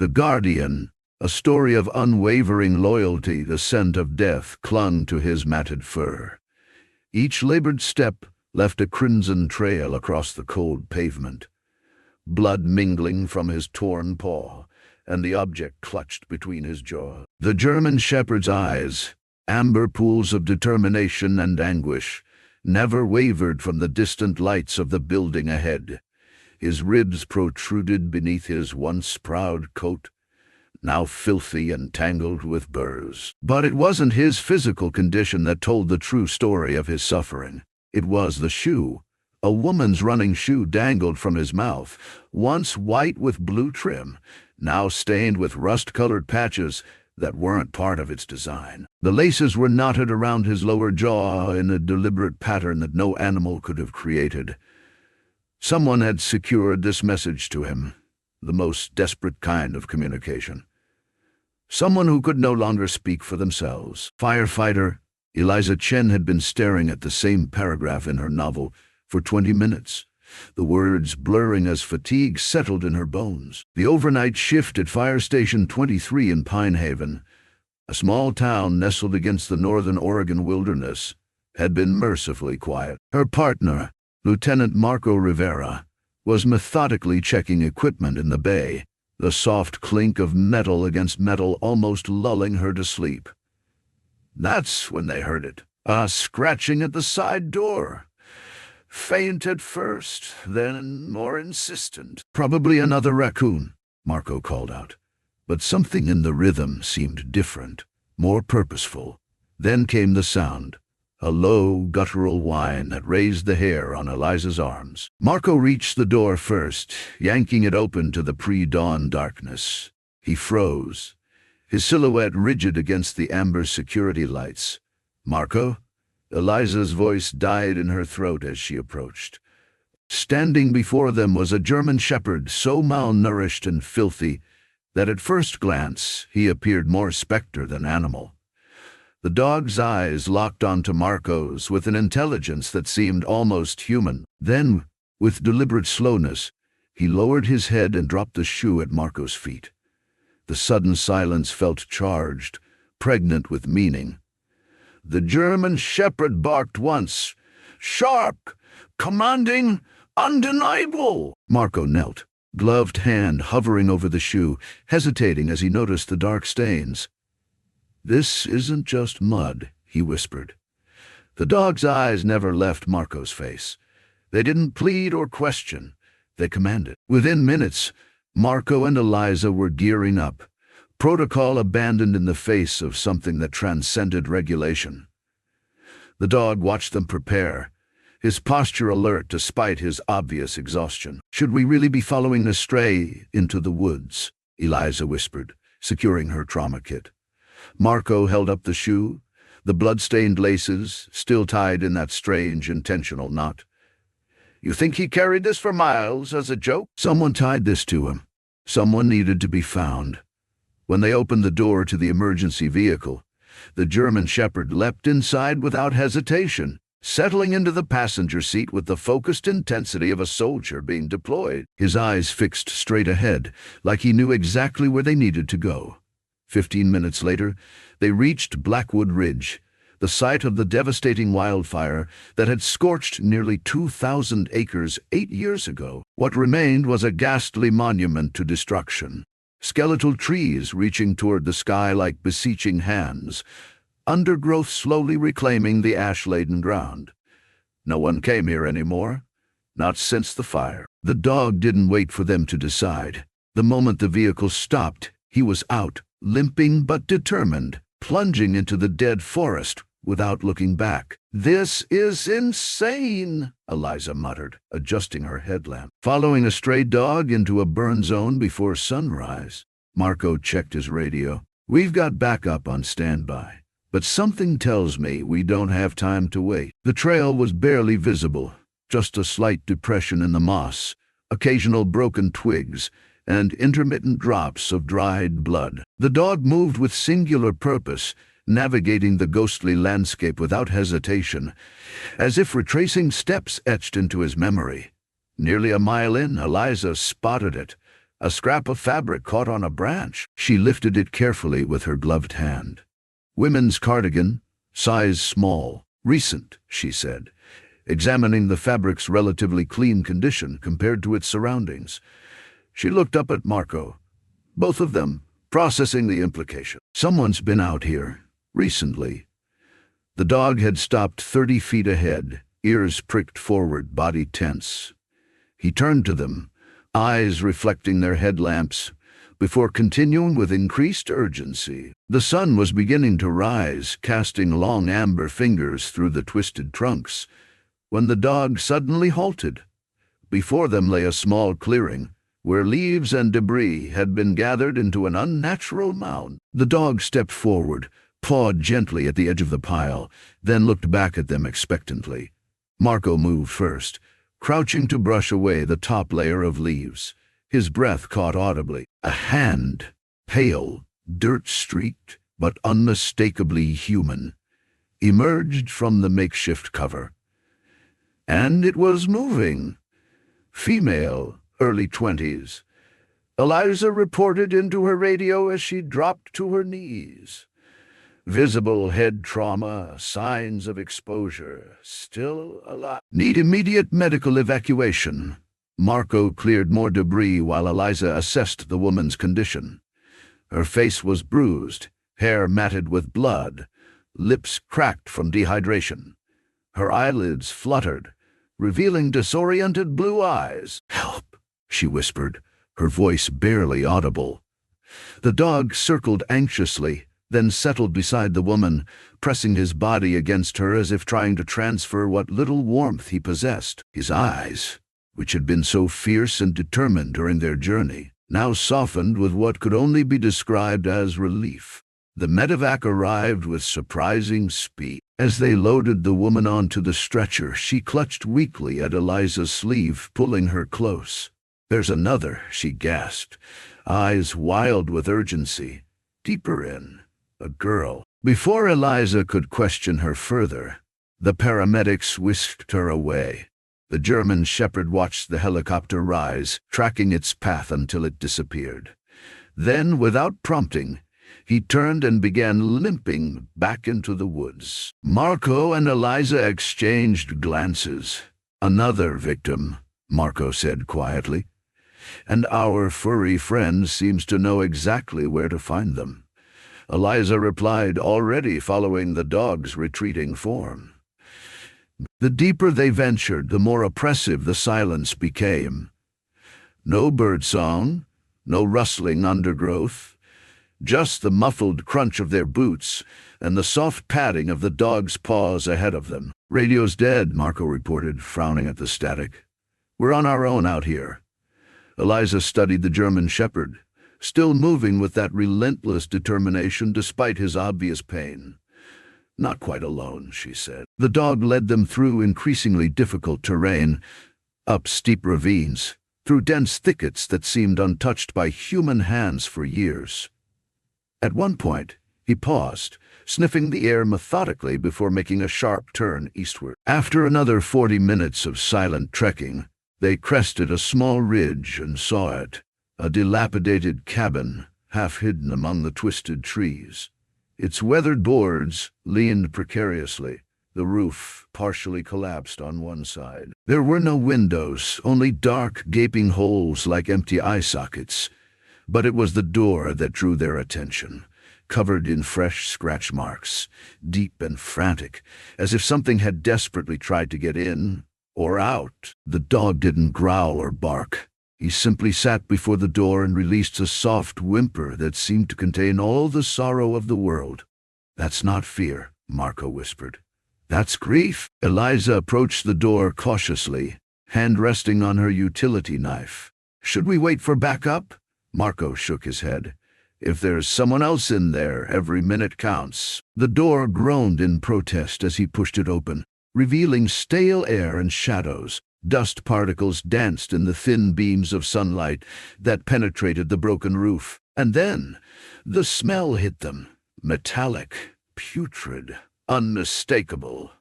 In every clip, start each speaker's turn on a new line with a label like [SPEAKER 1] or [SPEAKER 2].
[SPEAKER 1] The Guardian, a story of unwavering loyalty, the scent of death clung to his matted fur. Each labored step left a crimson trail across the cold pavement, blood mingling from his torn paw, and the object clutched between his jaws. The German shepherd's eyes, amber pools of determination and anguish, never wavered from the distant lights of the building ahead. His ribs protruded beneath his once proud coat, now filthy and tangled with burrs. But it wasn't his physical condition that told the true story of his suffering. It was the shoe. A woman's running shoe dangled from his mouth, once white with blue trim, now stained with rust-colored patches that weren't part of its design. The laces were knotted around his lower jaw in a deliberate pattern that no animal could have created. Someone had secured this message to him, the most desperate kind of communication. Someone who could no longer speak for themselves. Firefighter Eliza Chen had been staring at the same paragraph in her novel for 20 minutes, the words blurring as fatigue settled in her bones. The overnight shift at Fire Station 23 in Pine Haven, a small town nestled against the northern Oregon wilderness, had been mercifully quiet. Her partner, Lieutenant Marco Rivera, was methodically checking equipment in the bay, the soft clink of metal against metal almost lulling her to sleep. That's when they heard it, a scratching at the side door. Faint at first, then more insistent. Probably another raccoon, Marco called out. But something in the rhythm seemed different, more purposeful. Then came the sound, a low, guttural whine that raised the hair on Eliza's arms. Marco reached the door first, yanking it open to the pre-dawn darkness. He froze, his silhouette rigid against the amber security lights. "Marco?" Eliza's voice died in her throat as she approached. Standing before them was a German shepherd, so malnourished and filthy that at first glance he appeared more specter than animal. The dog's eyes locked onto Marco's with an intelligence that seemed almost human. Then, with deliberate slowness, he lowered his head and dropped the shoe at Marco's feet. The sudden silence felt charged, pregnant with meaning. The German shepherd barked once, sharp, commanding, undeniable. Marco knelt, gloved hand hovering over the shoe, hesitating as he noticed the dark stains. "This isn't just mud," he whispered. The dog's eyes never left Marco's face. They didn't plead or question. They commanded. Within minutes, Marco and Eliza were gearing up, protocol abandoned in the face of something that transcended regulation. The dog watched them prepare, his posture alert despite his obvious exhaustion. "Should we really be following a stray into the woods?" Eliza whispered, securing her trauma kit. Marco held up the shoe, the blood-stained laces still tied in that strange, intentional knot. "You think he carried this for miles as a joke?" "Someone tied this to him. Someone needed to be found." When they opened the door to the emergency vehicle, the German shepherd leapt inside without hesitation, settling into the passenger seat with the focused intensity of a soldier being deployed. His eyes fixed straight ahead, like he knew exactly where they needed to go. 15 minutes later, they reached Blackwood Ridge, the site of the devastating wildfire that had scorched nearly 2,000 acres 8 years ago. What remained was a ghastly monument to destruction. Skeletal trees reaching toward the sky like beseeching hands, undergrowth slowly reclaiming the ash-laden ground. No one came here anymore, not since the fire. The dog didn't wait for them to decide. The moment the vehicle stopped, he was out, limping but determined, plunging into the dead forest without looking back. "This is insane," Eliza muttered, adjusting her headlamp. "Following a stray dog into a burn zone before sunrise." Marco checked his radio. "We've got backup on standby, but something tells me we don't have time to wait." The trail was barely visible, just a slight depression in the moss, occasional broken twigs, and intermittent drops of dried blood. The dog moved with singular purpose, navigating the ghostly landscape without hesitation, as if retracing steps etched into his memory. Nearly a mile in, Eliza spotted it, A scrap of fabric caught on a branch. She lifted it carefully with her gloved hand. Women's cardigan, size small. Recent, she said, examining the fabric's relatively clean condition compared to its surroundings. She looked up at Marco, both of them processing the implication. Someone's been out here, recently. The dog had stopped 30 feet ahead, ears pricked forward, body tense. He turned to them, eyes reflecting their headlamps, before continuing with increased urgency. The sun was beginning to rise, casting long amber fingers through the twisted trunks, when the dog suddenly halted. Before them lay a small clearing, where leaves and debris had been gathered into an unnatural mound. The dog stepped forward, pawed gently at the edge of the pile, then looked back at them expectantly. Marco moved first, crouching to brush away the top layer of leaves. His breath caught audibly. A hand, pale, dirt-streaked, but unmistakably human, emerged from the makeshift cover. And it was moving. Female, early 20s. Eliza reported into her radio as she dropped to her knees. Visible head trauma, signs of exposure, still alive. Need immediate medical evacuation. Marco cleared more debris while Eliza assessed the woman's condition. Her face was bruised, hair matted with blood, lips cracked from dehydration. Her eyelids fluttered, revealing disoriented blue eyes. "Help," she whispered, her voice barely audible. The dog circled anxiously, then settled beside the woman, pressing his body against her as if trying to transfer what little warmth he possessed. His eyes, which had been so fierce and determined during their journey, now softened with what could only be described as relief. The medevac arrived with surprising speed. As they loaded the woman onto the stretcher, she clutched weakly at Eliza's sleeve, pulling her close. "There's another," she gasped, eyes wild with urgency. Deeper in, a girl. Before Eliza could question her further, the paramedics whisked her away. The German shepherd watched the helicopter rise, tracking its path until it disappeared. Then, without prompting, he turned and began limping back into the woods. Marco and Eliza exchanged glances. "Another victim," Marco said quietly. "And our furry friend seems to know exactly where to find them." Eliza replied, already following the dog's retreating form. The deeper they ventured, the more oppressive the silence became. No birdsong, no rustling undergrowth, just the muffled crunch of their boots and the soft padding of the dog's paws ahead of them. "Radio's dead," Marco reported, frowning at the static. "We're on our own out here." Eliza studied the German shepherd, still moving with that relentless determination despite his obvious pain. "Not quite alone," she said. The dog led them through increasingly difficult terrain, up steep ravines, through dense thickets that seemed untouched by human hands for years. At one point, he paused, sniffing the air methodically before making a sharp turn eastward. After another 40 minutes of silent trekking, they crested a small ridge and saw it, a dilapidated cabin, half hidden among the twisted trees. Its weathered boards leaned precariously, the roof partially collapsed on one side. There were no windows, only dark, gaping holes like empty eye sockets. But it was the door that drew their attention, covered in fresh scratch marks, deep and frantic, as if something had desperately tried to get in or out. The dog didn't growl or bark. He simply sat before the door and released a soft whimper that seemed to contain all the sorrow of the world. "That's not fear," Marco whispered. "That's grief." Eliza approached the door cautiously, hand resting on her utility knife. "Should we wait for backup?" Marco shook his head. "If there's someone else in there, every minute counts." The door groaned in protest as he pushed it open, revealing stale air and shadows. Dust particles danced in the thin beams of sunlight that penetrated the broken roof. And then the smell hit them, metallic, putrid, unmistakable.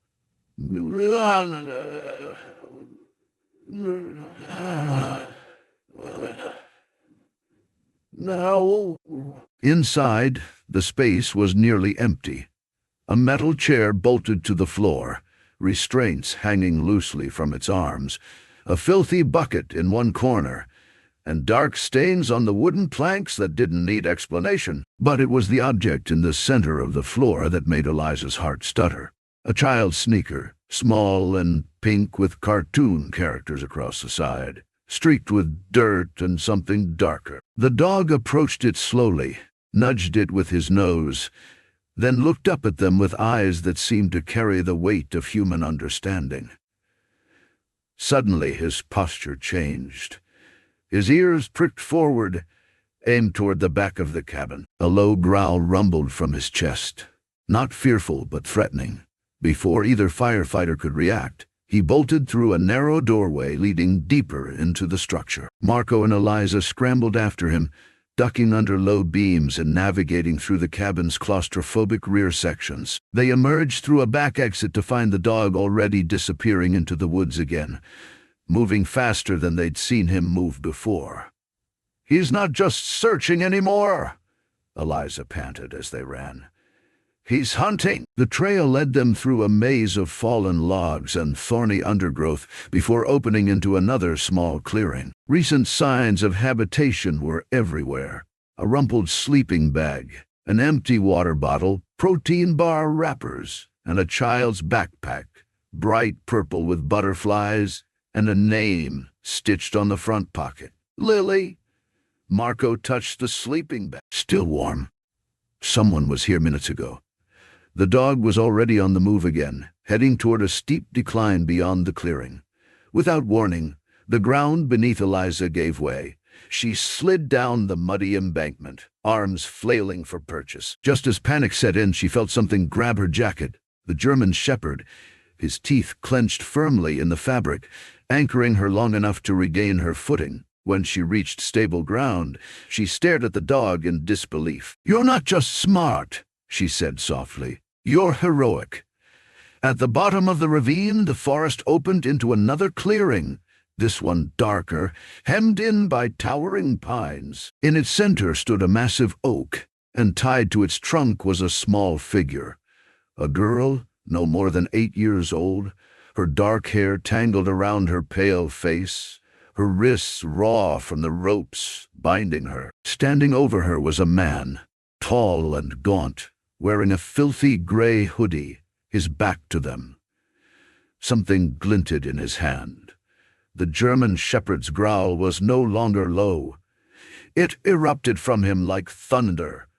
[SPEAKER 1] Now, inside, the space was nearly empty. A metal chair bolted to the floor, restraints hanging loosely from its arms, a filthy bucket in one corner, and dark stains on the wooden planks that didn't need explanation. But it was the object in the center of the floor that made Eliza's heart stutter. A child's sneaker, small and pink with cartoon characters across the side, streaked with dirt and something darker. The dog approached it slowly, nudged it with his nose, then looked up at them with eyes that seemed to carry the weight of human understanding. Suddenly his posture changed. His ears pricked forward, aimed toward the back of the cabin. A low growl rumbled from his chest, not fearful but threatening. Before either firefighter could react, he bolted through a narrow doorway leading deeper into the structure. Marco and Eliza scrambled after him, ducking under low beams and navigating through the cabin's claustrophobic rear sections. They emerged through a back exit to find the dog already disappearing into the woods again, moving faster than they'd seen him move before. "He's not just searching anymore," Eliza panted as they ran. "He's hunting." The trail led them through a maze of fallen logs and thorny undergrowth before opening into another small clearing. Recent signs of habitation were everywhere. A rumpled sleeping bag, an empty water bottle, protein bar wrappers, and a child's backpack, bright purple with butterflies, and a name stitched on the front pocket. "Lily." Marco touched the sleeping bag. "Still warm. Someone was here minutes ago." The dog was already on the move again, heading toward a steep decline beyond the clearing. Without warning, the ground beneath Eliza gave way. She slid down the muddy embankment, arms flailing for purchase. Just as panic set in, she felt something grab her jacket. The German shepherd, his teeth clenched firmly in the fabric, anchoring her long enough to regain her footing. When she reached stable ground, she stared at the dog in disbelief. "You're not just smart," she said softly. "You're heroic." At the bottom of the ravine, the forest opened into another clearing, this one darker, hemmed in by towering pines. In its center stood a massive oak, and tied to its trunk was a small figure. A girl, no more than 8 years old, her dark hair tangled around her pale face, her wrists raw from the ropes binding her. Standing over her was a man, tall and gaunt, wearing a filthy gray hoodie, his back to them. Something glinted in his hand. The German shepherd's growl was no longer low. It erupted from him like thunder,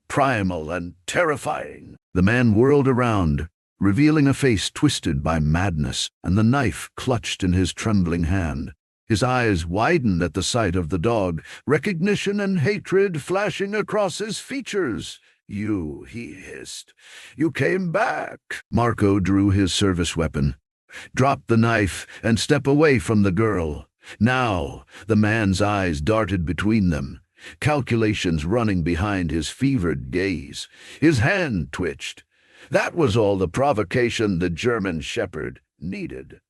[SPEAKER 1] primal and terrifying. The man whirled around, revealing a face twisted by madness, and the knife clutched in his trembling hand. His eyes widened at the sight of the dog, recognition and hatred flashing across his features. "You," he hissed. "You came back." Marco drew his service weapon, dropped the knife, and stepped away from the girl. Now, the man's eyes darted between them, calculations running behind his fevered gaze. His hand twitched. That was all the provocation the German shepherd needed.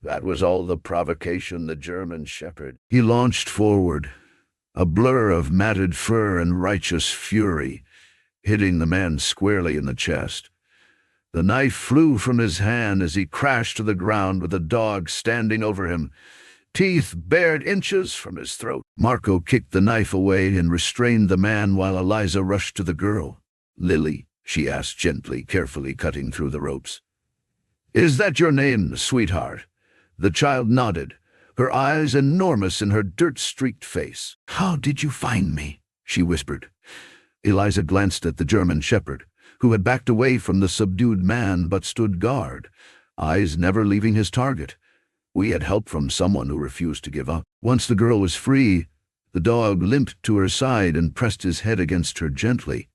[SPEAKER 1] That was all the provocation the German shepherd. He launched forward, a blur of matted fur and righteous fury, hitting the man squarely in the chest. The knife flew from his hand as he crashed to the ground with the dog standing over him, teeth bared inches from his throat. Marco kicked the knife away and restrained the man while Eliza rushed to the girl. "Lily?" she asked gently, carefully cutting through the ropes. "Is that your name, sweetheart?" The child nodded, her eyes enormous in her dirt-streaked face. "How did you find me?" she whispered. Eliza glanced at the German shepherd, who had backed away from the subdued man but stood guard, eyes never leaving his target. "We had help from someone who refused to give up." Once the girl was free, the dog limped to her side and pressed his head against her gently,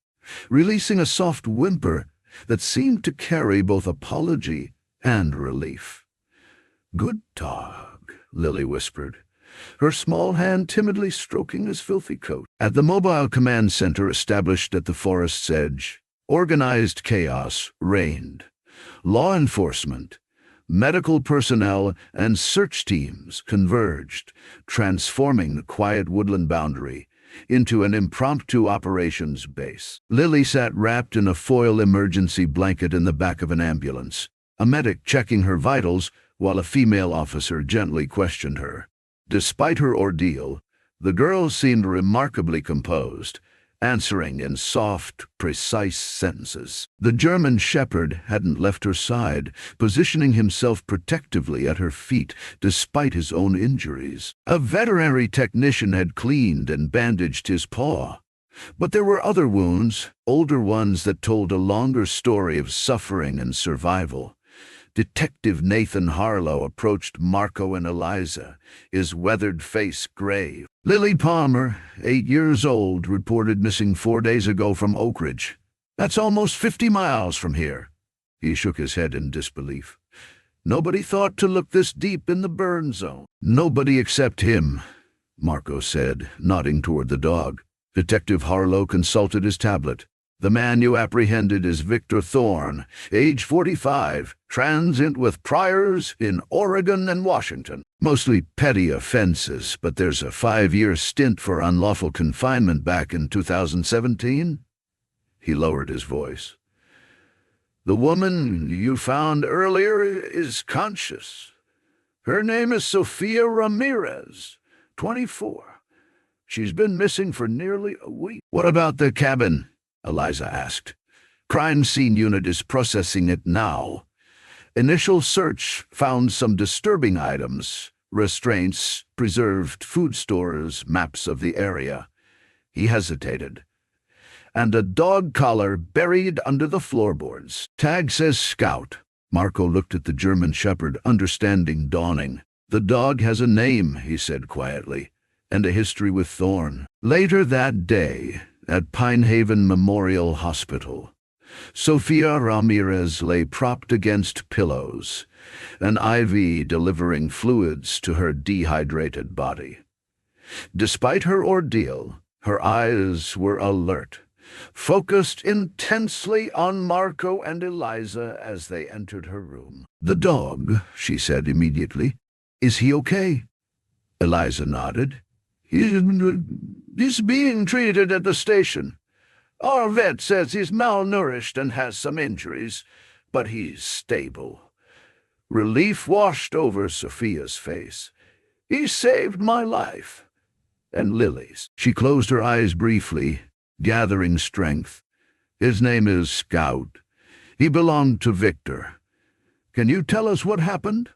[SPEAKER 1] releasing a soft whimper that seemed to carry both apology and relief. "Good dog," Lily whispered, her small hand timidly stroking his filthy coat. At the mobile command center established at the forest's edge, organized chaos reigned. Law enforcement, medical personnel, and search teams converged, transforming the quiet woodland boundary into an impromptu operations base. Lily sat wrapped in a foil emergency blanket in the back of an ambulance, a medic checking her vitals while a female officer gently questioned her. Despite her ordeal, the girl seemed remarkably composed, answering in soft, precise sentences. The German shepherd hadn't left her side, positioning himself protectively at her feet despite his own injuries. A veterinary technician had cleaned and bandaged his paw. But there were other wounds, older ones that told a longer story of suffering and survival. Detective Nathan Harlow approached Marco and Eliza, his weathered face gray. Lily Palmer, 8 years old, reported missing 4 days ago from Oak Ridge. That's almost 50 miles from here. He shook his head in disbelief. Nobody thought to look this deep in the burn zone. Nobody except him, Marco said, nodding toward the dog. Detective Harlow consulted his tablet. The man you apprehended is Victor Thorne, age 45, transient with priors in Oregon and Washington. Mostly petty offenses, but there's a 5-year stint for unlawful confinement back in 2017. He lowered his voice. The woman you found earlier is conscious. Her name is Sofia Ramirez, 24. She's been missing for nearly a week. What about the cabin? Eliza asked. Crime scene unit is processing it now. Initial search found some disturbing items, restraints, preserved food stores, maps of the area. He hesitated. And a dog collar buried under the floorboards. Tag says Scout. Marco looked at the German shepherd, understanding dawning. The dog has a name, he said quietly, and a history with Thorne. Later that day, at Pinehaven Memorial Hospital, Sofia Ramirez lay propped against pillows, an IV delivering fluids to her dehydrated body. Despite her ordeal, her eyes were alert, focused intensely on Marco and Eliza as they entered her room. The dog, she said immediately. Is he okay? Eliza nodded. He's being treated at the station. Our vet says he's malnourished and has some injuries, but he's stable. Relief washed over Sophia's face. He saved my life. And Lily's. She closed her eyes briefly, gathering strength. His name is Scout. He belonged to Victor. Can you tell us what happened?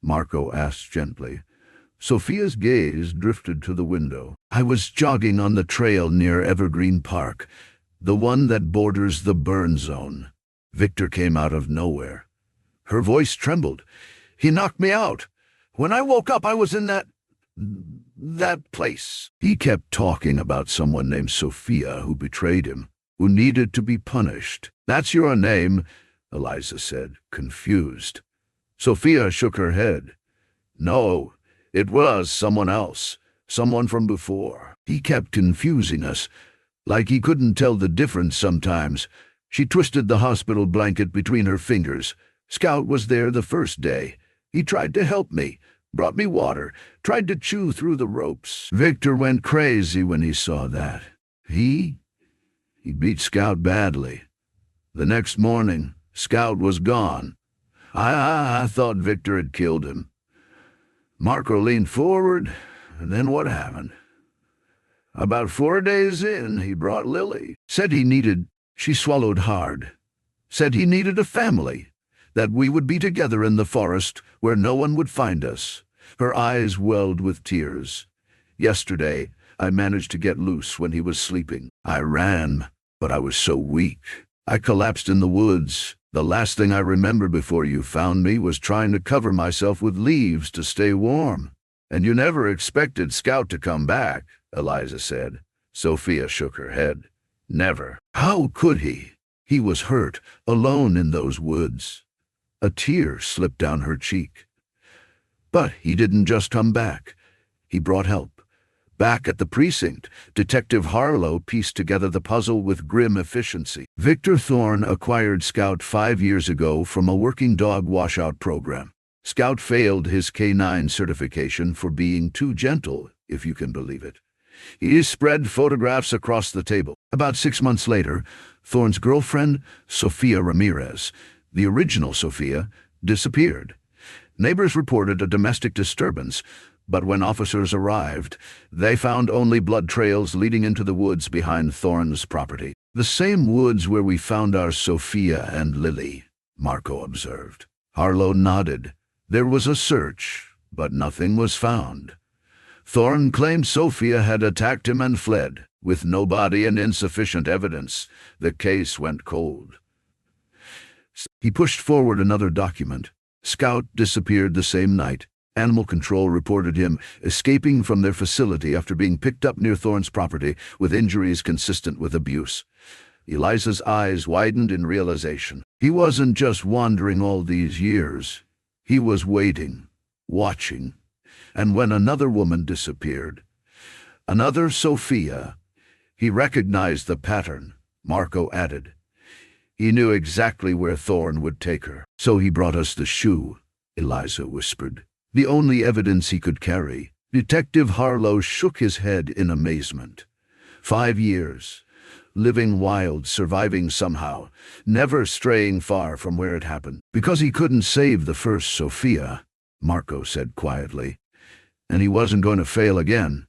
[SPEAKER 1] Marco asked gently. Sophia's gaze drifted to the window. I was jogging on the trail near Evergreen Park, the one that borders the burn zone. Victor came out of nowhere. Her voice trembled. He knocked me out. When I woke up, I was in that place. He kept talking about someone named Sophia who betrayed him, who needed to be punished. That's your name, Eliza said, confused. Sophia shook her head. No, it was someone else, someone from before. He kept confusing us, like he couldn't tell the difference sometimes. She twisted the hospital blanket between her fingers. Scout was there the first day. He tried to help me, brought me water, tried to chew through the ropes. Victor went crazy when he saw that. He beat Scout badly. The next morning, Scout was gone. I thought Victor had killed him. Marco leaned forward, and then what happened? About 4 days in, he brought Lily. She swallowed hard. Said he needed a family, that we would be together in the forest where no one would find us. Her eyes welled with tears. Yesterday, I managed to get loose when he was sleeping. I ran, but I was so weak. I collapsed in the woods. The last thing I remember before you found me was trying to cover myself with leaves to stay warm. And you never expected Scout to come back, Eliza said. Sophia shook her head. Never. How could he? He was hurt, alone in those woods. A tear slipped down her cheek. But he didn't just come back. He brought help. Back at the precinct, Detective Harlow pieced together the puzzle with grim efficiency. Victor Thorne acquired Scout 5 years ago from a working dog washout program. Scout failed his canine certification for being too gentle, if you can believe it. He spread photographs across the table. About 6 months later, Thorne's girlfriend, Sofia Ramirez, the original Sofia, disappeared. Neighbors reported a domestic disturbance, but when officers arrived, they found only blood trails leading into the woods behind Thorne's property. "The same woods where we found our Sophia and Lily," Marco observed. Harlow nodded. There was a search, but nothing was found. Thorne claimed Sophia had attacked him and fled. With no body and insufficient evidence, the case went cold. He pushed forward another document. Scout disappeared the same night. Animal Control reported him escaping from their facility after being picked up near Thorne's property with injuries consistent with abuse. Eliza's eyes widened in realization. He wasn't just wandering all these years. He was waiting, watching. And when another woman disappeared, another Sophia, he recognized the pattern, Marco added. He knew exactly where Thorne would take her. "So he brought us the shoe," Eliza whispered. "The only evidence he could carry." Detective Harlow shook his head in amazement. 5 years, living wild, surviving somehow, never straying far from where it happened. "Because he couldn't save the first Sophia," Marco said quietly. "And he wasn't going to fail again."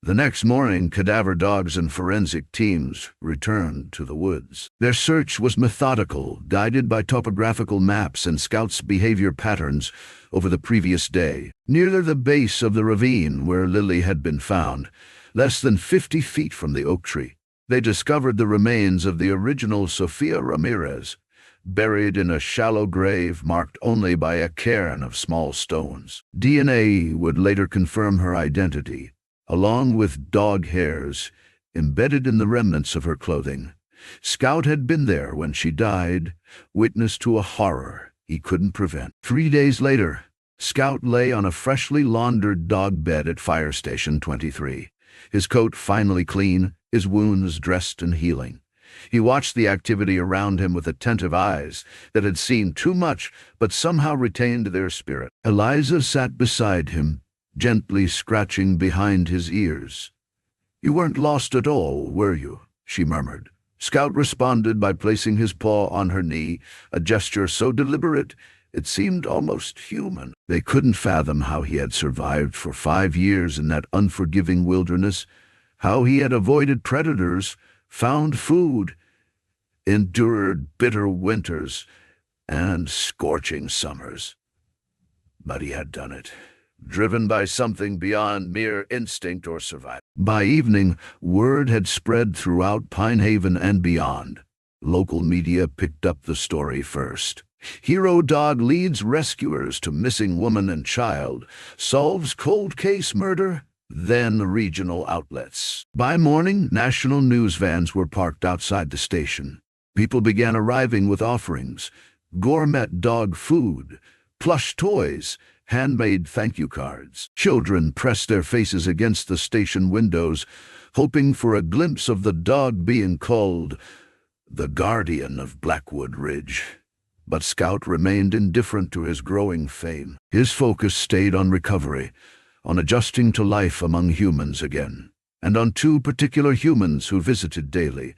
[SPEAKER 1] The next morning, cadaver dogs and forensic teams returned to the woods. Their search was methodical, guided by topographical maps and Scout's behavior patterns over the previous day. Near the base of the ravine where Lily had been found, less than 50 feet from the oak tree, they discovered the remains of the original Sofia Ramirez, buried in a shallow grave marked only by a cairn of small stones. DNA would later confirm her identity, along with dog hairs embedded in the remnants of her clothing. Scout had been there when she died, witness to a horror he couldn't prevent. 3 days later, Scout lay on a freshly laundered dog bed at Fire Station 23, his coat finally clean, his wounds dressed and healing. He watched the activity around him with attentive eyes that had seen too much but somehow retained their spirit. Eliza sat beside him, gently scratching behind his ears. "You weren't lost at all, were you?" she murmured. Scout responded by placing his paw on her knee, a gesture so deliberate it seemed almost human. They couldn't fathom how he had survived for 5 years in that unforgiving wilderness, how he had avoided predators, found food, endured bitter winters and scorching summers. But he had done it, driven by something beyond mere instinct or survival. By evening, word had spread throughout Pine Haven and beyond. Local media picked up the story first. Hero dog leads rescuers to missing woman and child, solves cold case murder. Then regional outlets. By morning, national news vans were parked outside the station. People began arriving with offerings: gourmet dog food, plush toys, handmade thank you cards. Children pressed their faces against the station windows, hoping for a glimpse of the dog being called the guardian of Blackwood Ridge. But Scout remained indifferent to his growing fame. His focus stayed on recovery, on adjusting to life among humans again, and on 2 particular humans who visited daily.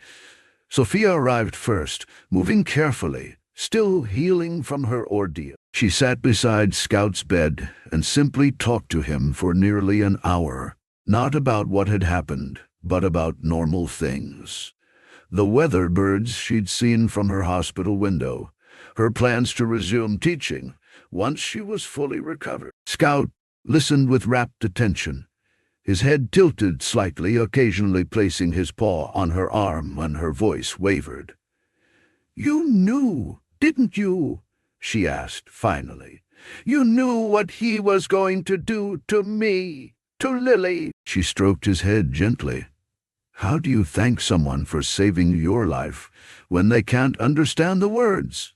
[SPEAKER 1] Sophia arrived first, moving carefully, still healing from her ordeal. She sat beside Scout's bed and simply talked to him for nearly an hour, not about what had happened, but about normal things. The weather birds she'd seen from her hospital window, her plans to resume teaching once she was fully recovered. Scout listened with rapt attention, his head tilted slightly, occasionally placing his paw on her arm when her voice wavered. "You knew, didn't you?" she asked finally. "You knew what he was going to do to me, to Lily." She stroked his head gently. "How do you thank someone for saving your life when they can't understand the words?"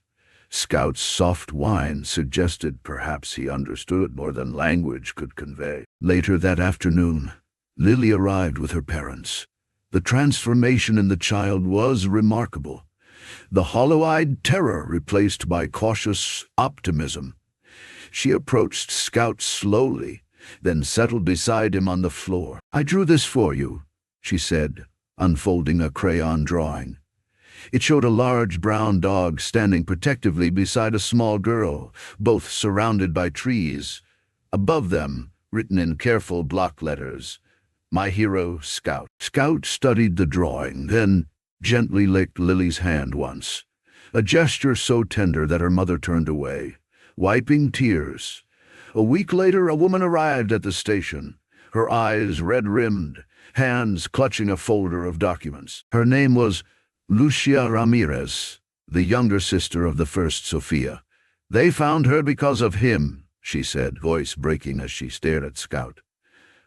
[SPEAKER 1] Scout's soft whine suggested perhaps he understood more than language could convey. Later that afternoon, Lily arrived with her parents. The transformation in the child was remarkable. The hollow-eyed terror replaced by cautious optimism. She approached Scout slowly, then settled beside him on the floor. "I drew this for you," she said, unfolding a crayon drawing. It showed a large brown dog standing protectively beside a small girl, both surrounded by trees. Above them, written in careful block letters, "My hero, Scout." Scout studied the drawing, then gently licked Lily's hand once, a gesture so tender that her mother turned away, wiping tears. A week later, a woman arrived at the station, her eyes red-rimmed, hands clutching a folder of documents. Her name was Lucia Ramirez, the younger sister of the first Sophia. "They found her because of him," she said, voice breaking as she stared at Scout.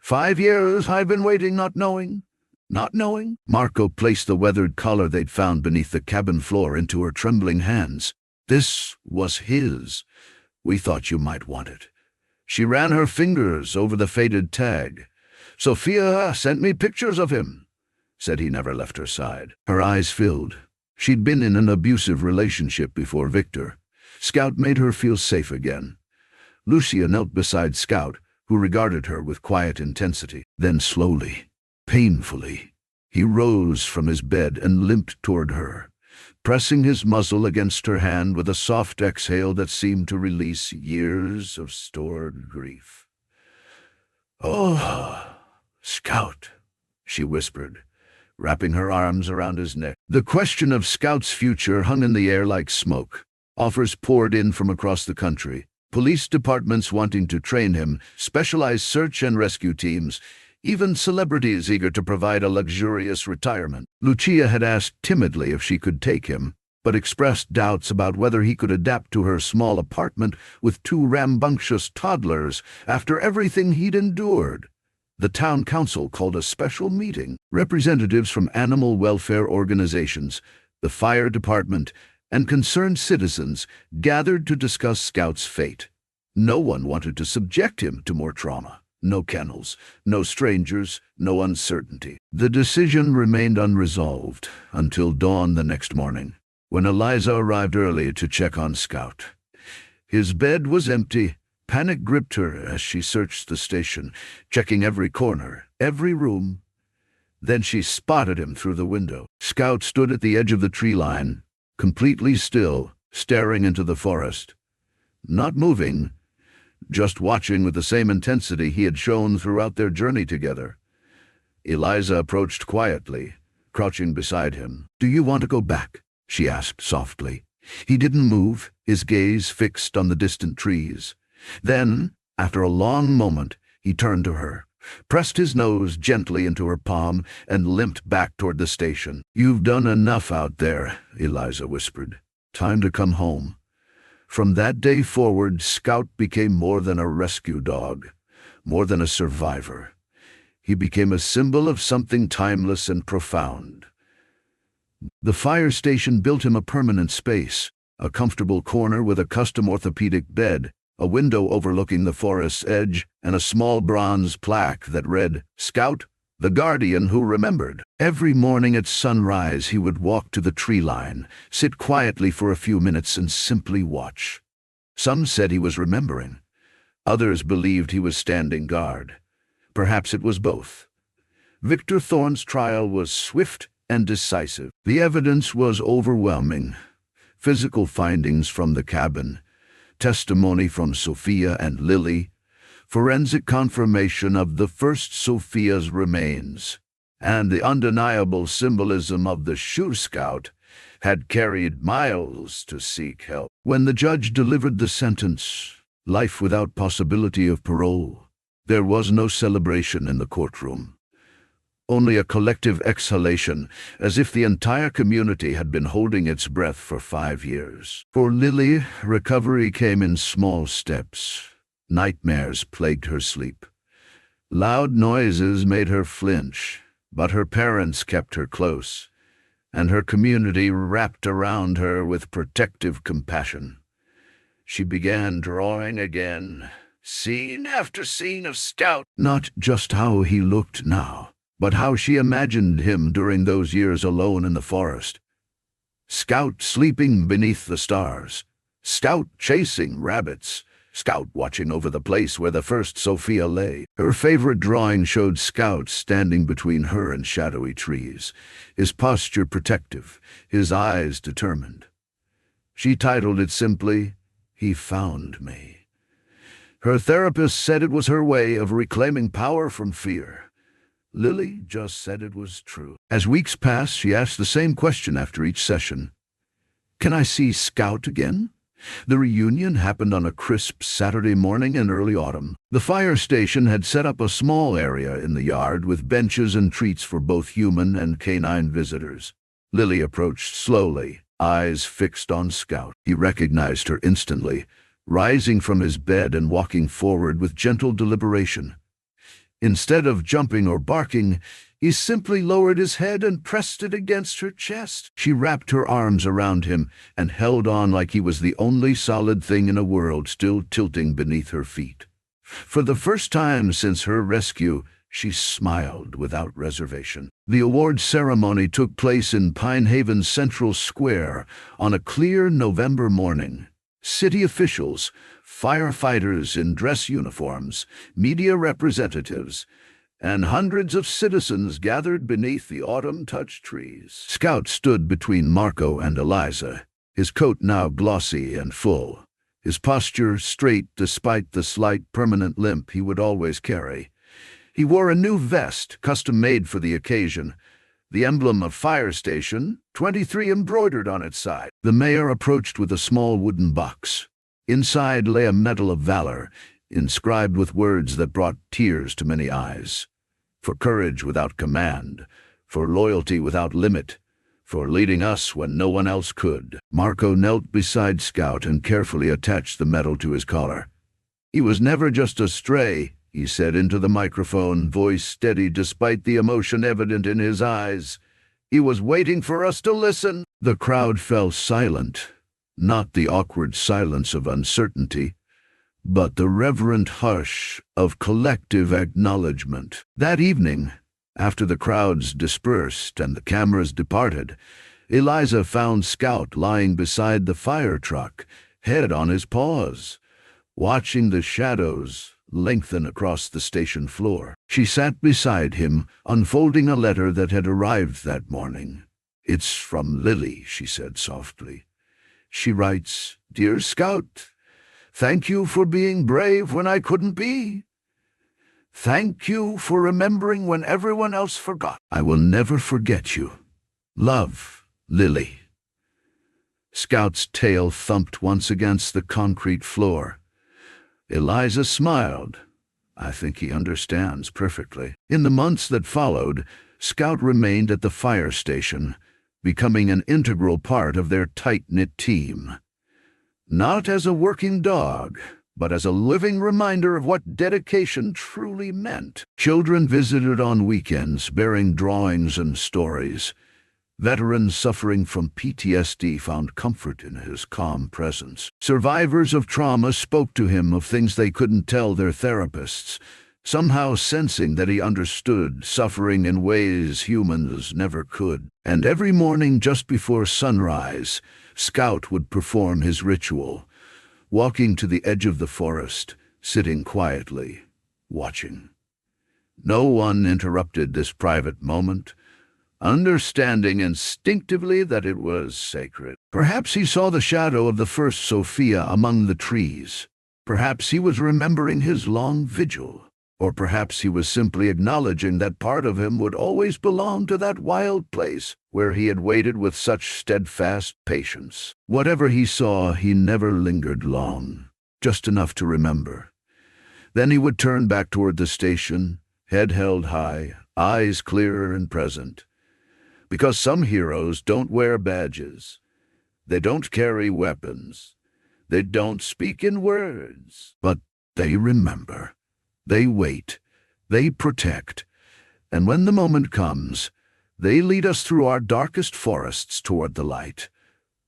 [SPEAKER 1] "5 years I've been waiting, not knowing. Not knowing?" Marco placed the weathered collar they'd found beneath the cabin floor into her trembling hands. "This was his. We thought you might want it." She ran her fingers over the faded tag. "Sophia sent me pictures of him. Said he never left her side." Her eyes filled. She'd been in an abusive relationship before Victor. Scout made her feel safe again. Lucia knelt beside Scout, who regarded her with quiet intensity. Then slowly, painfully, he rose from his bed and limped toward her, pressing his muzzle against her hand with a soft exhale that seemed to release years of stored grief. "Oh, Scout," she whispered, wrapping her arms around his neck. The question of Scout's future hung in the air like smoke. Offers poured in from across the country, police departments wanting to train him, specialized search and rescue teams, even celebrities eager to provide a luxurious retirement. Lucia had asked timidly if she could take him, but expressed doubts about whether he could adapt to her small apartment with 2 rambunctious toddlers after everything he'd endured. The town council called a special meeting. Representatives from animal welfare organizations, the fire department, and concerned citizens gathered to discuss Scout's fate. No one wanted to subject him to more trauma. No kennels, no strangers, no uncertainty. The decision remained unresolved until dawn the next morning, when Eliza arrived early to check on Scout. His bed was empty. Panic gripped her as she searched the station, checking every corner, every room. Then she spotted him through the window. Scout stood at the edge of the tree line, completely still, staring into the forest. Not moving, just watching with the same intensity he had shown throughout their journey together. Eliza approached quietly, crouching beside him. "Do you want to go back?" she asked softly. He didn't move, his gaze fixed on the distant trees. Then, after a long moment, he turned to her, pressed his nose gently into her palm, and limped back toward the station. "You've done enough out there," Eliza whispered. "Time to come home." From that day forward, Scout became more than a rescue dog, more than a survivor. He became a symbol of something timeless and profound. The fire station built him a permanent space, a comfortable corner with a custom orthopedic bed, a window overlooking the forest's edge, and a small bronze plaque that read, "Scout, the guardian who remembered." Every morning at sunrise he would walk to the tree line, sit quietly for a few minutes and simply watch. Some said he was remembering. Others believed he was standing guard. Perhaps it was both. Victor Thorne's trial was swift and decisive. The evidence was overwhelming. Physical findings from the cabin, testimony from Sophia and Lily, forensic confirmation of the first Sophia's remains, and the undeniable symbolism of the shoe scout had carried miles to seek help. When the judge delivered the sentence, life without possibility of parole, there was no celebration in the courtroom. Only a collective exhalation, as if the entire community had been holding its breath for 5 years. For Lily, recovery came in small steps. Nightmares plagued her sleep. Loud noises made her flinch, but her parents kept her close, and her community wrapped around her with protective compassion. She began drawing again, scene after scene of Scout, not just how he looked now, but how she imagined him during those years alone in the forest. Scout sleeping beneath the stars, Scout chasing rabbits, Scout watching over the place where the first Sophia lay. Her favorite drawing showed Scout standing between her and shadowy trees, his posture protective, his eyes determined. She titled it simply, "He Found Me." Her therapist said it was her way of reclaiming power from fear. Lily just said it was true. As weeks passed, she asked the same question after each session. "Can I see Scout again?" The reunion happened on a crisp Saturday morning in early autumn. The fire station had set up a small area in the yard with benches and treats for both human and canine visitors. Lily approached slowly, eyes fixed on Scout. He recognized her instantly, rising from his bed and walking forward with gentle deliberation. Instead of jumping or barking, he simply lowered his head and pressed it against her chest. She wrapped her arms around him and held on like he was the only solid thing in a world still tilting beneath her feet. For the first time since her rescue, she smiled without reservation. The award ceremony took place in Pine Haven's Central Square on a clear November morning. City officials, firefighters in dress uniforms, media representatives, and hundreds of citizens gathered beneath the autumn-touched trees. Scout stood between Marco and Eliza, his coat now glossy and full, his posture straight despite the slight permanent limp he would always carry. He wore a new vest, custom-made for the occasion, the emblem of Fire Station 23 embroidered on its side. The mayor approached with a small wooden box. Inside lay a Medal of Valor, inscribed with words that brought tears to many eyes. For courage without command, for loyalty without limit, for leading us when no one else could. Marco knelt beside Scout and carefully attached the medal to his collar. "He was never just a stray," he said into the microphone, voice steady despite the emotion evident in his eyes. "He was waiting for us to listen." The crowd fell silent, not the awkward silence of uncertainty, but the reverent hush of collective acknowledgement. That evening, after the crowds dispersed and the cameras departed, Eliza found Scout lying beside the fire truck, head on his paws, watching the shadows lengthen across the station floor. She sat beside him, unfolding a letter that had arrived that morning. "It's from Lily," she said softly. She writes, "Dear Scout, thank you for being brave when I couldn't be. Thank you for remembering when everyone else forgot. I will never forget you. Love, Lily." Scout's tail thumped once against the concrete floor. Eliza smiled. "I think he understands perfectly." In the months that followed, Scout remained at the fire station, becoming an integral part of their tight-knit team. Not as a working dog, but as a living reminder of what dedication truly meant. Children visited on weekends, bearing drawings and stories. Veterans suffering from PTSD found comfort in his calm presence. Survivors of trauma spoke to him of things they couldn't tell their therapists, somehow sensing that he understood suffering in ways humans never could. And every morning just before sunrise, Scout would perform his ritual, walking to the edge of the forest, sitting quietly, watching. No one interrupted this private moment, understanding instinctively that it was sacred. Perhaps he saw the shadow of the first Sophia among the trees. Perhaps he was remembering his long vigil. Or perhaps he was simply acknowledging that part of him would always belong to that wild place where he had waited with such steadfast patience. Whatever he saw, he never lingered long, just enough to remember. Then he would turn back toward the station, head held high, eyes clear and present. Because some heroes don't wear badges. They don't carry weapons. They don't speak in words. But they remember. They wait. They protect. And when the moment comes, they lead us through our darkest forests toward the light.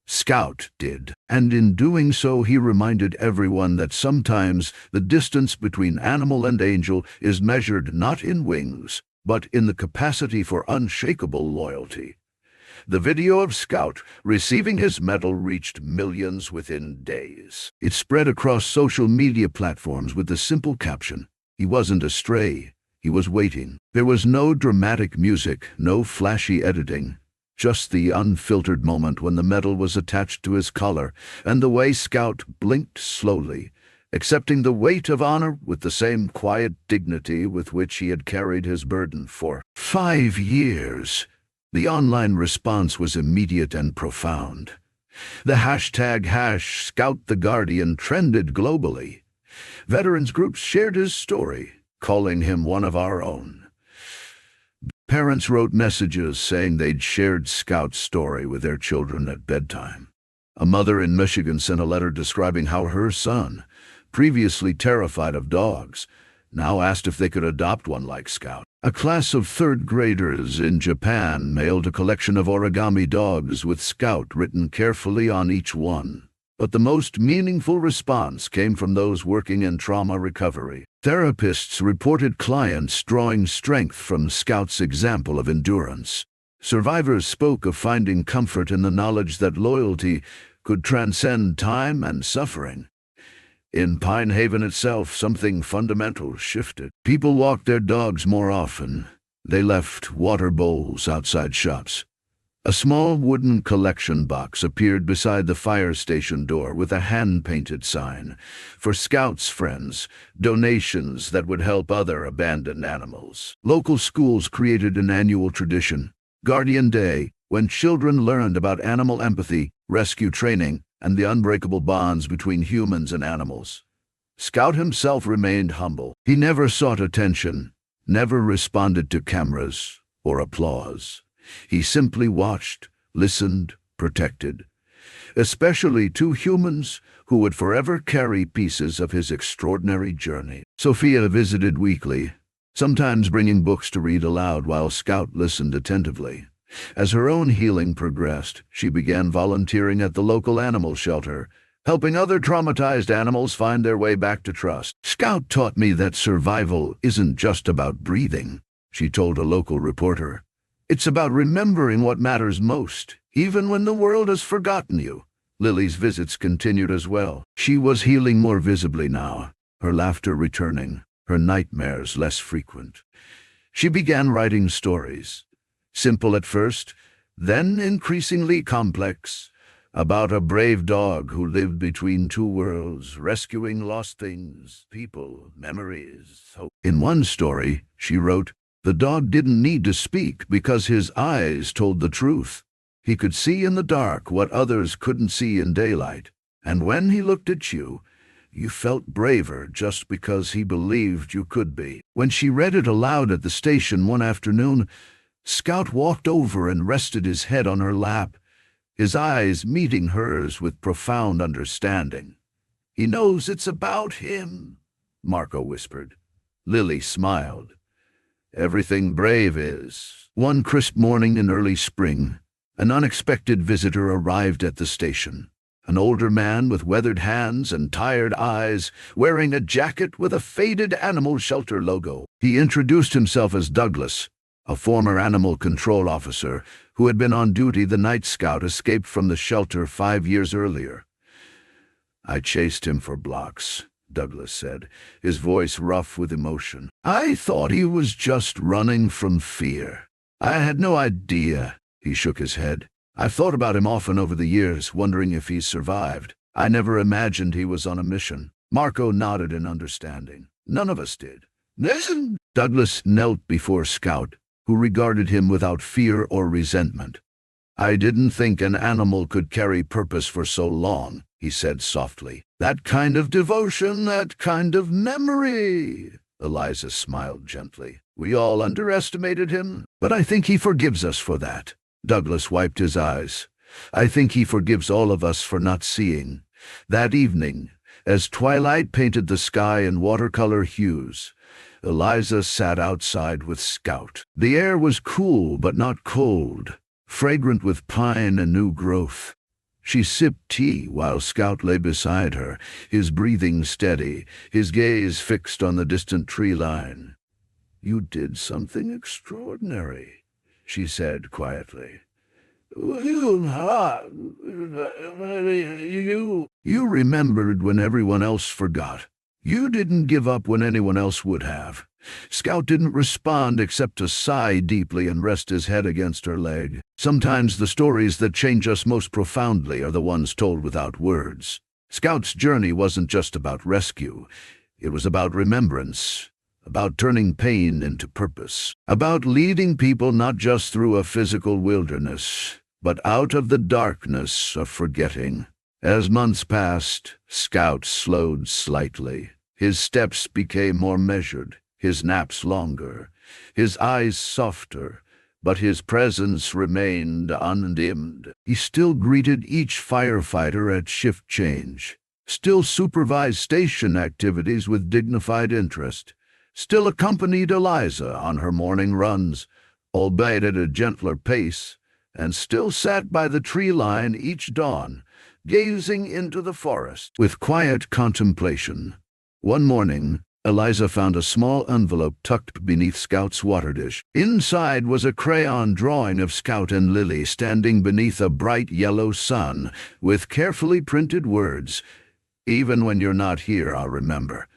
[SPEAKER 1] Scout did. And in doing so, he reminded everyone that sometimes the distance between animal and angel is measured not in wings, but in the capacity for unshakable loyalty. The video of Scout receiving his medal reached millions within days. It spread across social media platforms with the simple caption, "He wasn't a stray, he was waiting." There was no dramatic music, no flashy editing, just the unfiltered moment when the medal was attached to his collar and the way Scout blinked slowly, accepting the weight of honor with the same quiet dignity with which he had carried his burden for 5 years. The online response was immediate and profound. The hashtag #ScoutTheGuardian trended globally. Veterans groups shared his story, calling him one of our own. Parents wrote messages saying they'd shared Scout's story with their children at bedtime. A mother in Michigan sent a letter describing how her son, previously terrified of dogs, now asked if they could adopt one like Scout. A class of 3rd graders in Japan mailed a collection of origami dogs with Scout written carefully on each one. But the most meaningful response came from those working in trauma recovery. Therapists reported clients drawing strength from Scout's example of endurance. Survivors spoke of finding comfort in the knowledge that loyalty could transcend time and suffering. In Pine Haven itself, something fundamental shifted. People walked their dogs more often. They left water bowls outside shops. A small wooden collection box appeared beside the fire station door with a hand-painted sign, "For Scouts' Friends, donations that would help other abandoned animals." Local schools created an annual tradition, Guardian Day, when children learned about animal empathy, rescue training, and the unbreakable bonds between humans and animals. Scout himself remained humble. He never sought attention, never responded to cameras or applause. He simply watched, listened, protected, especially two humans who would forever carry pieces of his extraordinary journey. Sophia visited weekly, sometimes bringing books to read aloud while Scout listened attentively. As her own healing progressed, she began volunteering at the local animal shelter, helping other traumatized animals find their way back to trust. "Scout taught me that survival isn't just about breathing," she told a local reporter. "It's about remembering what matters most, even when the world has forgotten you." Lily's visits continued as well. She was healing more visibly now, her laughter returning, her nightmares less frequent. She began writing stories, simple at first, then increasingly complex, about a brave dog who lived between two worlds, rescuing lost things, people, memories, hope. In one story, she wrote, "The dog didn't need to speak because his eyes told the truth. He could see in the dark what others couldn't see in daylight. And when he looked at you, you felt braver just because he believed you could be." When she read it aloud at the station one afternoon, Scout walked over and rested his head on her lap, his eyes meeting hers with profound understanding. "He knows it's about him," Marco whispered. Lily smiled. "Everything brave is." One crisp morning in early spring, an unexpected visitor arrived at the station. An older man with weathered hands and tired eyes, wearing a jacket with a faded animal shelter logo. He introduced himself as Douglas, a former animal control officer who had been on duty the night Scout escaped from the shelter 5 years earlier. "I chased him for blocks," Douglas said, his voice rough with emotion. "I thought he was just running from fear. I had no idea." He shook his head. "I've thought about him often over the years, wondering if he's survived. I never imagined he was on a mission." Marco nodded in understanding. "None of us did." "Listen!" Douglas knelt before Scout, who regarded him without fear or resentment. "I didn't think an animal could carry purpose for so long," he said softly. "That kind of devotion, that kind of memory." Eliza smiled gently. "We all underestimated him, but I think he forgives us for that." Douglas wiped his eyes. "I think he forgives all of us for not seeing." That evening, as twilight painted the sky in watercolor hues, Eliza sat outside with Scout. The air was cool but not cold, fragrant with pine and new growth. She sipped tea while Scout lay beside her, his breathing steady, his gaze fixed on the distant tree line. "You did something extraordinary," she said quietly. You remembered when everyone else forgot. You didn't give up when anyone else would have. Scout didn't respond except to sigh deeply and rest his head against her leg. Sometimes the stories that change us most profoundly are the ones told without words. Scout's journey wasn't just about rescue. It was about remembrance, about turning pain into purpose, about leading people not just through a physical wilderness, but out of the darkness of forgetting. As months passed, Scout slowed slightly. His steps became more measured, his naps longer, his eyes softer, but his presence remained undimmed. He still greeted each firefighter at shift change, still supervised station activities with dignified interest, still accompanied Eliza on her morning runs, albeit at a gentler pace, and still sat by the tree line each dawn, gazing into the forest with quiet contemplation. One morning, Eliza found a small envelope tucked beneath Scout's water dish. Inside was a crayon drawing of Scout and Lily standing beneath a bright yellow sun, with carefully printed words, "Even when you're not here, I'll remember.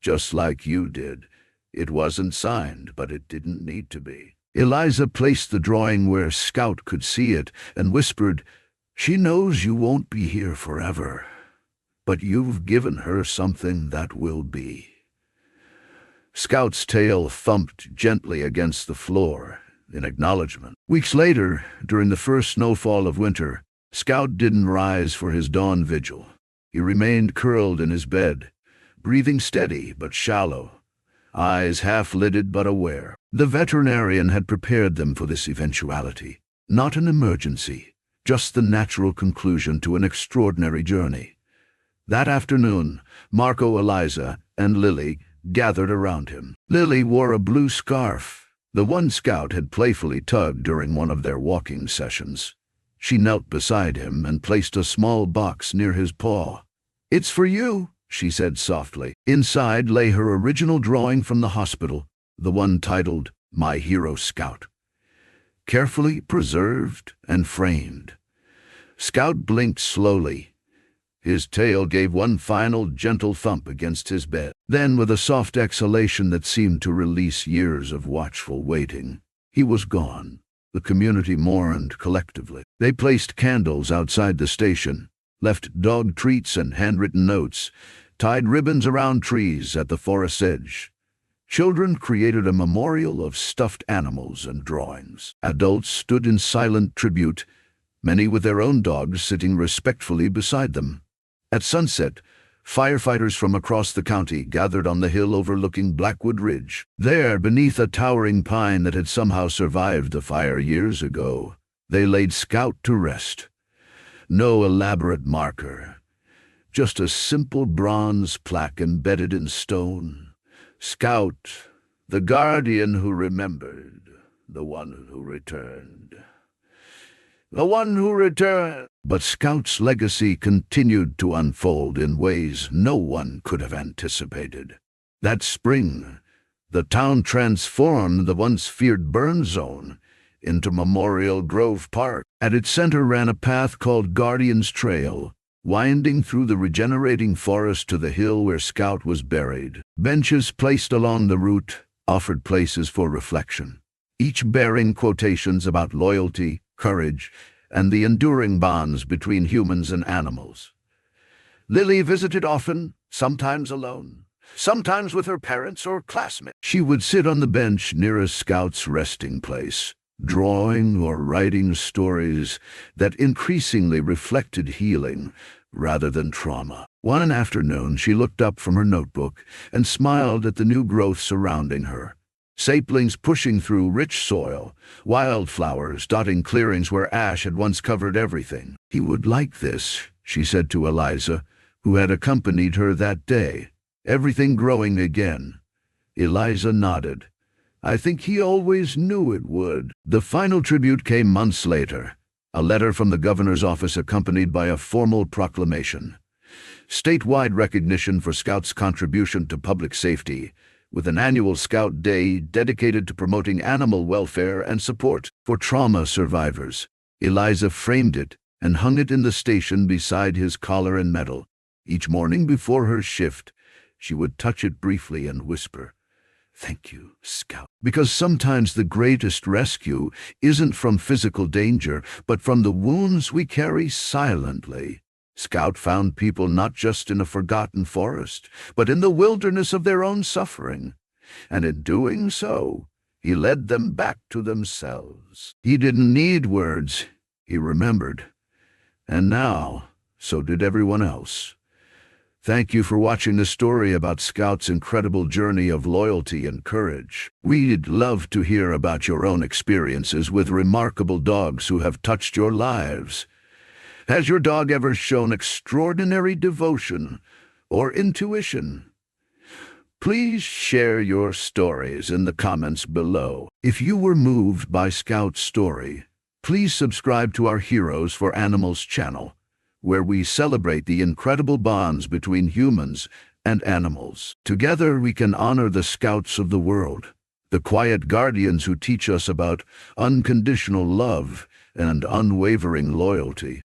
[SPEAKER 1] Just like you did." It wasn't signed, but it didn't need to be. Eliza placed the drawing where Scout could see it and whispered, "She knows you won't be here forever, but you've given her something that will be." Scout's tail thumped gently against the floor in acknowledgement. Weeks later, during the first snowfall of winter, Scout didn't rise for his dawn vigil. He remained curled in his bed, breathing steady but shallow, eyes half-lidded but aware. The veterinarian had prepared them for this eventuality. Not an emergency, just the natural conclusion to an extraordinary journey. That afternoon, Marco, Eliza, and Lily gathered around him. Lily wore a blue scarf, the one Scout had playfully tugged during one of their walking sessions. She knelt beside him and placed a small box near his paw. "It's for you," she said softly. Inside lay her original drawing from the hospital, the one titled "My Hero Scout," carefully preserved and framed. Scout blinked slowly. His tail gave one final gentle thump against his bed. Then, with a soft exhalation that seemed to release years of watchful waiting, he was gone. The community mourned collectively. They placed candles outside the station, left dog treats and handwritten notes, tied ribbons around trees at the forest's edge. Children created a memorial of stuffed animals and drawings. Adults stood in silent tribute, many with their own dogs sitting respectfully beside them. At sunset, firefighters from across the county gathered on the hill overlooking Blackwood Ridge. There, beneath a towering pine that had somehow survived the fire years ago, they laid Scout to rest. No elaborate marker, just a simple bronze plaque embedded in stone. Scout, the guardian who remembered, the one who returned. The one who returned. But Scout's legacy continued to unfold in ways no one could have anticipated. That spring, the town transformed the once feared burn zone into Memorial Grove Park. At its center ran a path called Guardian's Trail, winding through the regenerating forest to the hill where Scout was buried. Benches placed along the route offered places for reflection, each bearing quotations about loyalty, courage, and the enduring bonds between humans and animals. Lily visited often, sometimes alone, sometimes with her parents or classmates. She would sit on the bench nearest Scout's resting place, drawing or writing stories that increasingly reflected healing rather than trauma. One afternoon, she looked up from her notebook and smiled at the new growth surrounding her. Saplings pushing through rich soil, wildflowers dotting clearings where ash had once covered everything. "He would like this," she said to Eliza, who had accompanied her that day. "Everything growing again." Eliza nodded. "I think he always knew it would." The final tribute came months later, a letter from the governor's office accompanied by a formal proclamation. Statewide recognition for Scout's contribution to public safety, with an annual Scout Day dedicated to promoting animal welfare and support for trauma survivors. Eliza framed it and hung it in the station beside his collar and medal. Each morning before her shift, she would touch it briefly and whisper, "Thank you, Scout." Because sometimes the greatest rescue isn't from physical danger, but from the wounds we carry silently. Scout found people not just in a forgotten forest, but in the wilderness of their own suffering. And in doing so, he led them back to themselves. He didn't need words, he remembered. And now, so did everyone else. Thank you for watching the story about Scout's incredible journey of loyalty and courage. We'd love to hear about your own experiences with remarkable dogs who have touched your lives. Has your dog ever shown extraordinary devotion or intuition? Please share your stories in the comments below. If you were moved by Scout's story, please subscribe to our Heroes for Animals channel, where we celebrate the incredible bonds between humans and animals. Together we can honor the Scouts of the world, the quiet guardians who teach us about unconditional love and unwavering loyalty.